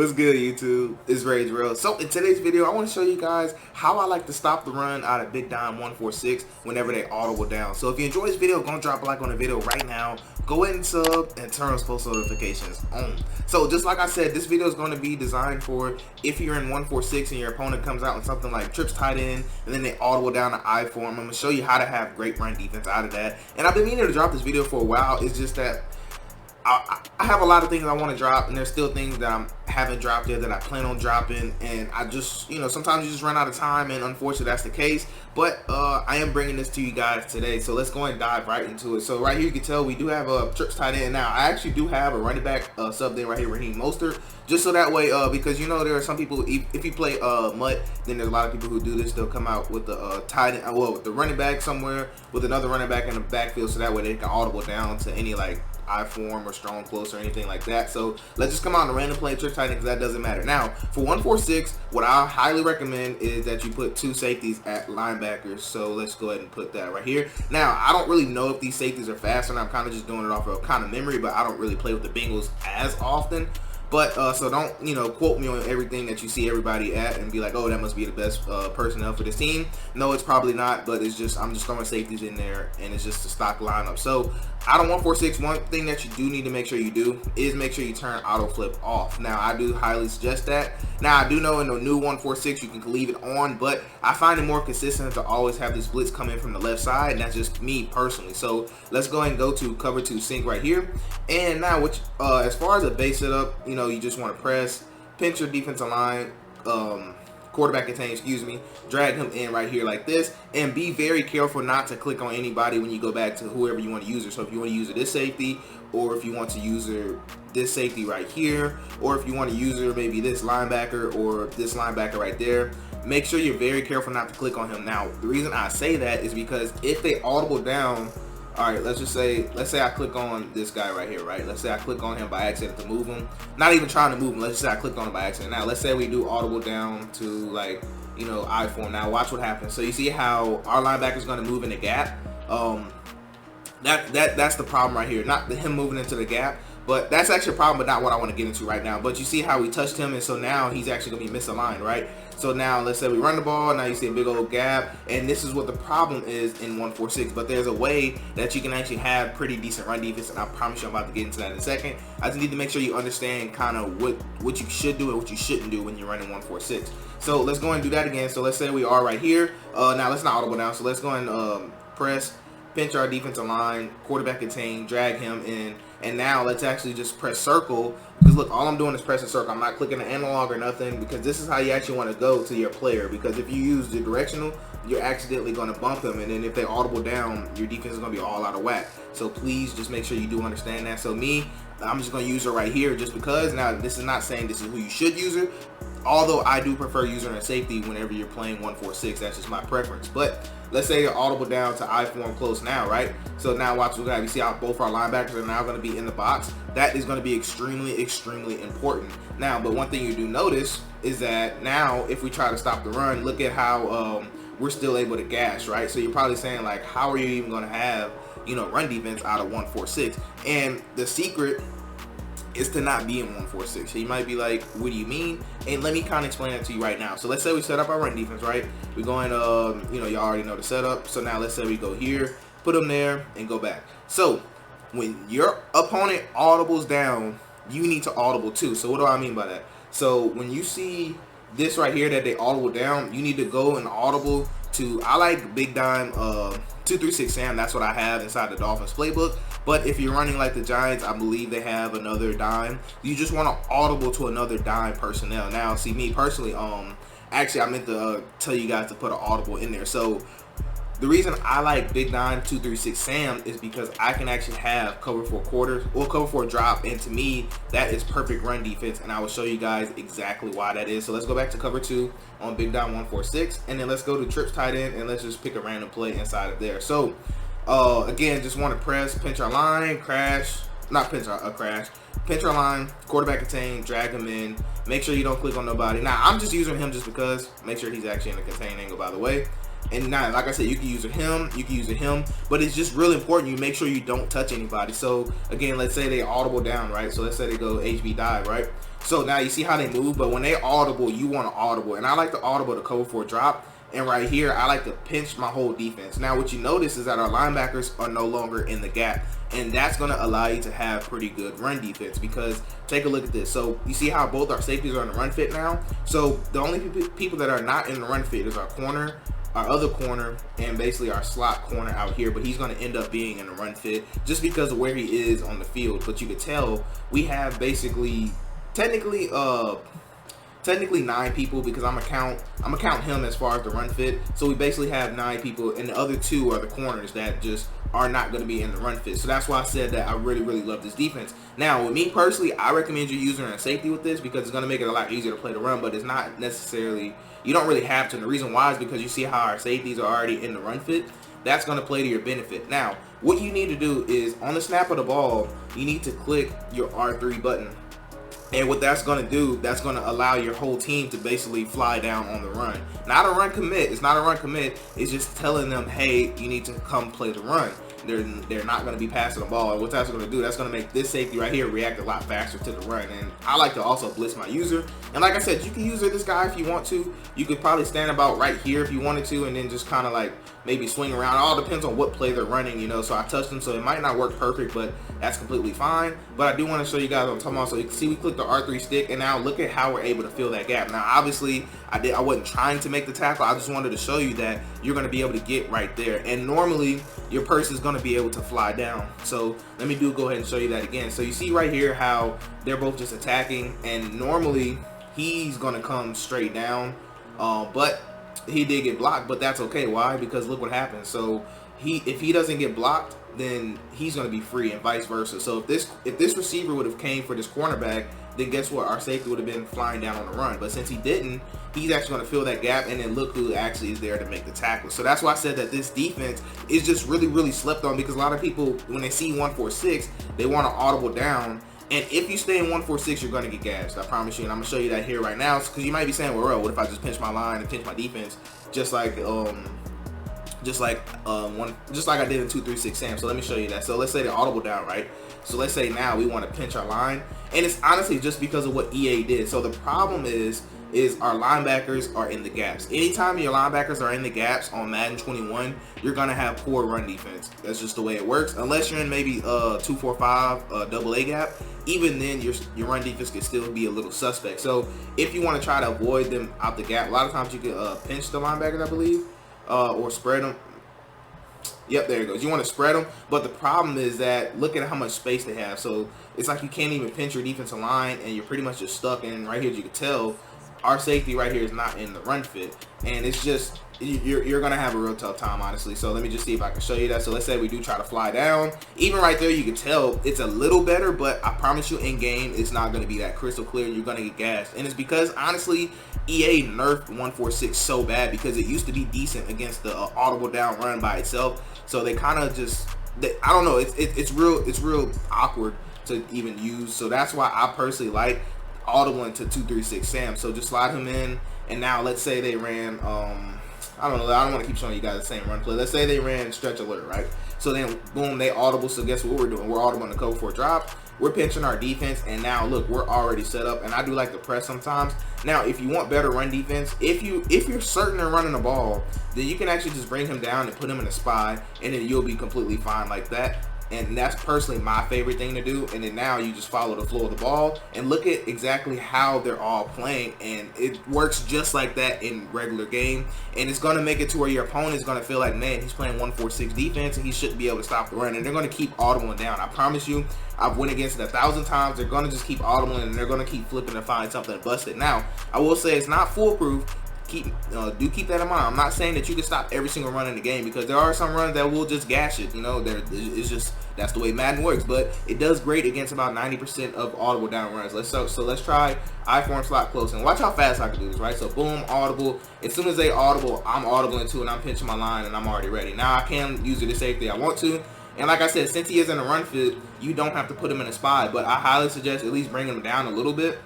What's good, YouTube? It's Rage Real. So in today's video, I want to show you guys how I like to stop the run out of Big Dime 146 whenever they audible down. So if you enjoy this video, go and drop a like on the video right now. Go ahead and sub and turn those post notifications on. So just like I said, this video is going to be designed for if you're in 146 and your opponent comes out in something like trips tight end and then they audible down to I form. I'm going to show you how to have great run defense out of that. And I've been meaning to drop this video for a while. It's just that I have a lot of things I want to drop, and there's still things that I haven't dropped yet that I plan on dropping, and I just, sometimes you just run out of time, and unfortunately that's the case. But I am bringing this to you guys today, so let's go and dive right into it. So right here you can tell we do have a trips tight end. Now I actually do have a running back sub there right here, Raheem Mostert, just so that way, because there are some people, if you play MUT, then there's a lot of people who do this. They'll come out with the tight end, with the running back somewhere with another running back in the backfield, so that way they can audible down to any like I form or strong close or anything like that. So let's just come out and random play trips tight end because that doesn't matter. Now for 146, what I highly recommend is that you put two safeties at linebackers. So let's go ahead and put that right here. Now I don't really know if these safeties are fast, and I'm kind of just doing it off of kind of memory, but I don't really play with the Bengals as often. But so don't quote me on everything that you see everybody at and be like, oh, that must be the best personnel for this team. No, it's probably not, but it's just I'm just throwing safeties in there, and it's just a stock lineup. So out of 146, one thing that you do need to make sure you do is make sure you turn auto flip off. Now I do highly suggest that. Now I do know in the new 146 you can leave it on, but I find it more consistent to always have this blitz come in from the left side, and that's just me personally. So let's go ahead and go to cover 2 sync right here. And now which as far as the base setup, you just want to press, pinch your defensive line, quarterback contain, drag him in right here like this, and be very careful not to click on anybody when you go back to whoever you want to use it. So if you want to use this safety, or if you want to use this safety right here, or if you want to use maybe this linebacker or this linebacker right there, make sure you're very careful not to click on him. Now the reason I say that is because if they audible down, all right, let's say I click on this guy right here, right? Let's say I click on him by accident to move him. Not even trying to move him. Let's just say I clicked on him by accident. Now, let's say we do audible down to like, I form. Now, watch what happens. So you see how our linebacker is going to move in the gap? That's the problem right here. Not him moving into the gap, but that's actually a problem, but not what I want to get into right now. But you see how we touched him, and so now he's actually going to be misaligned, right? So now let's say we run the ball, now you see a big old gap, and this is what the problem is in 146. But there's a way that you can actually have pretty decent run defense, and I promise you I'm about to get into that in a second. I just need to make sure you understand kind of what you should do and what you shouldn't do when you're running 146. So let's go and do that again. So let's say we are right here. Now let's not audible down. So let's go and press, pinch our defensive line, quarterback contain, drag him in, and now let's actually just press circle. Because look, all I'm doing is pressing circle. I'm not clicking the analog or nothing, because this is how you actually want to go to your player. Because if you use the directional, you're accidentally going to bump them, and then if they audible down, your defense is going to be all out of whack. So please just make sure you do understand that. So me, I'm just going to use her right here just because. Now this is not saying this is who you should use her, although I do prefer using her in safety whenever you're playing 146. That's just my preference. But let's say you're audible down to I form close now, right? So now watch what we have. You see how both our linebackers are now going to be in the box. That is going to be extremely, extremely important. Now, but one thing you do notice is that now if we try to stop the run, look at how we're still able to gash, right? So you're probably saying like, how are you even going to have, run defense out of 146? And the secret is to not be in 146. So you might be like, what do you mean? And let me kind of explain that to you right now. So let's say we set up our run defense, right? We're going you already know the setup. So now let's say we go here, put them there, and go back. So when your opponent audibles down, you need to audible too. So what do I mean by that? So when you see this right here that they audible down, you need to go and audible to, I like Big Dime 236 Sam. That's what I have inside the Dolphins playbook. But if you're running like the Giants, I believe they have another dime. You just want to audible to another dime personnel. Now, see, me personally, actually I meant to tell you guys to put an audible in there. So the reason I like Big Dime 236 Sam is because I can actually have cover for quarters or cover for a drop, and to me that is perfect run defense, and I will show you guys exactly why that is. So let's go back to cover 2 on Big Dime 146, and then let's go to trips tight end, and let's just pick a random play inside of there. So again, just want to press, pinch our line, crash, not pinch our crash, pinch our line, quarterback contain, drag him in. Make sure you don't click on nobody. Now I'm just using him just because. Make sure he's actually in the contain angle, by the way. And now, like I said, you can use him, but it's just really important you make sure you don't touch anybody. So again, let's say they audible down, right? So let's say they go HB dive, right? So now you see how they move, but when they audible, you want to audible. And I like to audible to cover for a drop. And right here, I like to pinch my whole defense. Now, what you notice is that our linebackers are no longer in the gap. And that's going to allow you to have pretty good run defense, because take a look at this. So you see how both our safeties are in the run fit now? So the only people that are not in the run fit is our corner, our other corner, and basically our slot corner out here, but he's going to end up being in the run fit just because of where he is on the field. But you could tell we have basically technically 9 people, because I'm gonna count him as far as the run fit. So we basically have 9 people, and the other 2 are the corners that just are not going to be in the run fit. So that's why I said that I really love this defense. Now, with me personally, I recommend you using a safety with this, because it's going to make it a lot easier to play the run, but it's not necessarily, you don't really have to. And the reason why is because you see how our safeties are already in the run fit. That's going to play to your benefit. Now, what you need to do is on the snap of the ball, you need to click your R3 button. And what that's going to do, that's going to allow your whole team to basically fly down on the run. Not a run commit. It's not a run commit. It's just telling them, hey, you need to come play the run. They're not going to be passing the ball. And what that's going to do, that's going to make this safety right here react a lot faster to the run. And I like to also blitz my user. And like I said, you can use this guy if you want to. You could probably stand about right here if you wanted to, and then just kind of like maybe swing around. It all depends on what play they're running, you know. So I touched them, so it might not work perfect, but that's completely fine. But I do want to show you guys what I'm talking about. So you can see we click the R3 stick, and now look at how we're able to fill that gap. Now, obviously, I wasn't trying to make the tackle. I just wanted to show you that you're going to be able to get right there. And normally, your person is going to be able to fly down. So let me go ahead and show you that again. So you see right here how they're both just attacking, and normally he's going to come straight down, but he did get blocked, but that's okay. Why? Because look what happens. So if he doesn't get blocked, then he's going to be free, and vice versa. So if this receiver would have came for this cornerback, then guess what? Our safety would have been flying down on the run. But since he didn't, he's actually going to fill that gap, and then look who actually is there to make the tackle. So that's why I said that this defense is just really slept on, because a lot of people, when they see 146, they want to audible down. And if you stay in 146, you're going to get gassed. I promise you. And I'm going to show you that here right now, because you might be saying, well, what if I just pinch my line and pinch my defense, just like I did in 2-3-6 Sam. So let me show you that. So let's say the audible down, right? So let's say now we want to pinch our line, and it's honestly just because of what EA did. So the problem is our linebackers are in the gaps. Anytime your linebackers are in the gaps on Madden 21, you're gonna have poor run defense. That's just the way it works. Unless you're in maybe 2-4-5 double A gap, even then your run defense can still be a little suspect. So if you want to try to avoid them out the gap, a lot of times you can pinch the linebackers, I believe, or spread them. Yep, there it goes. You want to spread them, but the problem is that look at how much space they have. So it's like you can't even pinch your defensive line, and you're pretty much just stuck. And right here, as you can tell, our safety right here is not in the run fit, and it's just you're gonna have a real tough time, honestly. So let me just see if I can show you that. So let's say we do try to fly down. Even right there, you can tell it's a little better, but I promise you, in game, it's not gonna be that crystal clear. You're gonna get gassed, and it's because honestly, EA nerfed 146 so bad, because it used to be decent against the audible down run by itself. So they kind of just, I don't know, it's real awkward to even use. So that's why I personally like audible into 2-3-6 Sam. So just slide him in, and now let's say they ran I don't know, I don't want to keep showing you guys the same run play. Let's say they ran stretch alert, right? So then boom, they audible. So guess what we're doing? We're audible on the cover for a drop. We're pinching our defense, and now look, we're already set up. And I do like to press sometimes. Now, if you want better run defense, if you're certain of running the ball, then you can actually just bring him down and put him in a spy, and then you'll be completely fine like that. And that's personally my favorite thing to do. And then now you just follow the flow of the ball and look at exactly how they're all playing, and it works just like that in regular game. And it's going to make it to where your opponent is going to feel like, man, he's playing 146 defense and he shouldn't be able to stop the run. And they're going to keep audibling down. I promise you, I've went against it 1,000 times. They're going to just keep audibling, and they're going to keep flipping to find something to bust it. Now, I will say it's not foolproof. Do keep that in mind. I'm not saying that you can stop every single run in the game, because there are some runs that will just gash it. You know, it's just, that's the way Madden works. But it does great against about 90% of audible down runs. So let's try I-form slot close, and watch how fast I can do this. Right, so boom, audible. As soon as they audible, I'm audible into, and I'm pinching my line, and I'm already ready. Now I can use it as safety I want to. And like I said, since he is in a run fit, you don't have to put him in a spy. But I highly suggest at least bringing him down a little bit,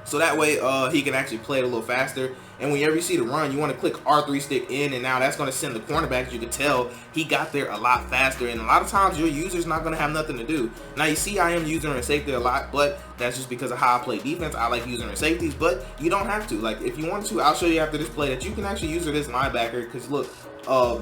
So that way he can actually play it a little faster. And whenever you see the run, you want to click R3 stick in, and now that's going to send the cornerback. As you can tell, he got there a lot faster, and a lot of times your user's not going to have nothing to do. Now you see I am using a safety a lot, but that's just because of how I play defense. I like using her safeties, but you don't have to. Like, if you want to, I'll show you after this play that you can actually use her this linebacker, because look,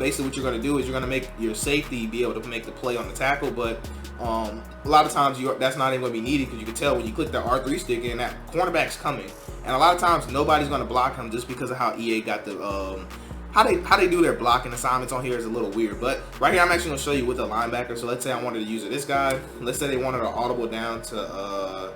basically what you're going to do is you're going to make your safety be able to make the play on the tackle, but a lot of times that's not even going to be needed, because you can tell when you click that R3 stick in, that cornerback's coming, and a lot of times nobody's going to block him just because of how EA got the how they do their blocking assignments on here is a little weird. But right here I'm actually going to show you with the linebacker. So let's say I wanted to use this guy. Let's say they wanted an audible down to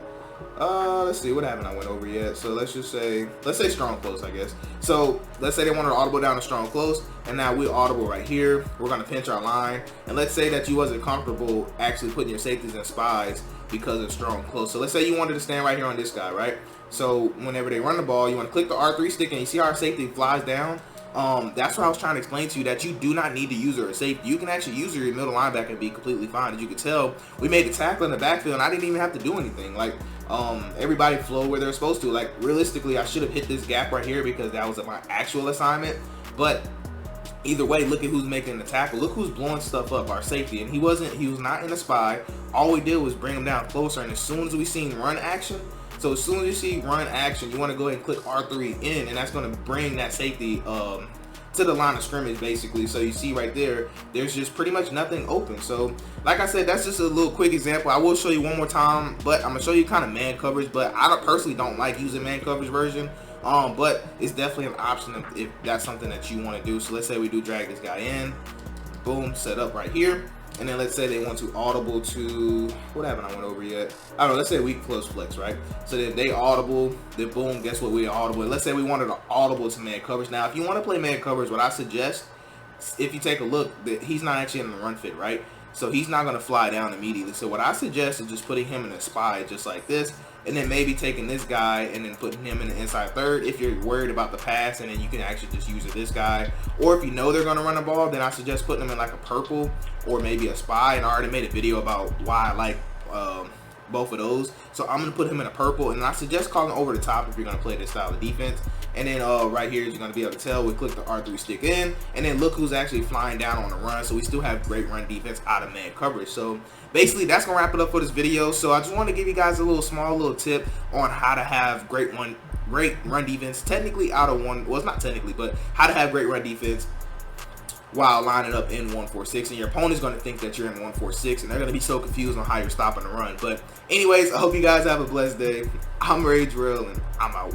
let's see, what haven't I went over yet? So let's say strong close, I guess. So let's say they wanted an audible down to strong close, and now we're audible right here. We're gonna pinch our line, and let's say that you wasn't comfortable actually putting your safeties and spies because of strong close. So let's say you wanted to stand right here on this guy, right? So whenever they run the ball, you want to click the R3 stick, and you see how our safety flies down. That's what I was trying to explain to you, that you do not need to use her as safety. You can actually use her your middle linebacker and be completely fine. As you can tell, we made the tackle in the backfield, and I didn't even have to do anything. Like, everybody flowed where they're supposed to. Like, realistically, I should have hit this gap right here because that was my actual assignment. But either way, look at who's making the tackle. Look who's blowing stuff up, our safety. And he was not in a spy. All we did was bring him down closer, and as soon as we seen run action, so as soon as you see run action, you want to go ahead and click R3 in, and that's going to bring that safety to the line of scrimmage, basically. So you see right there, there's just pretty much nothing open. So like I said, that's just a little quick example. I will show you one more time, but I'm gonna show you kind of man coverage. But I personally don't like using man coverage version, but it's definitely an option if that's something that you want to do. So let's say we do drag this guy in, boom, set up right here. And then let's say they want to audible to, what haven't I went over yet? I don't know, let's say we close flex, right? So then they audible, then boom, guess what, we audible. And let's say we wanted to audible to man coverage. Now, if you want to play man coverage, what I suggest, if you take a look, that he's not actually in the run fit, right? So he's not going to fly down immediately. So what I suggest is just putting him in a spy just like this, and then maybe taking this guy and then putting him in the inside third if you're worried about the pass, and then you can actually just use this guy. Or if you know they're going to run the ball, then I suggest putting them in like a purple or maybe a spy. And I already made a video about why I like both of those. So I'm going to put him in a purple, and I suggest calling over the top if you're going to play this style of defense. And then right here, you're going to be able to tell, we click the R3 stick in, and then look who's actually flying down on the run. So we still have great run defense out of man coverage. So basically, that's going to wrap it up for this video. So I just want to give you guys a small tip on how to have great run defense, technically out of one, well, it's not technically, but how to have great run defense while lining up in 1-4-6, and your opponent's going to think that you're in 1-4-6, and they're going to be so confused on how you're stopping the run. But anyways, I hope you guys have a blessed day. I'm Rage Real, and I'm out.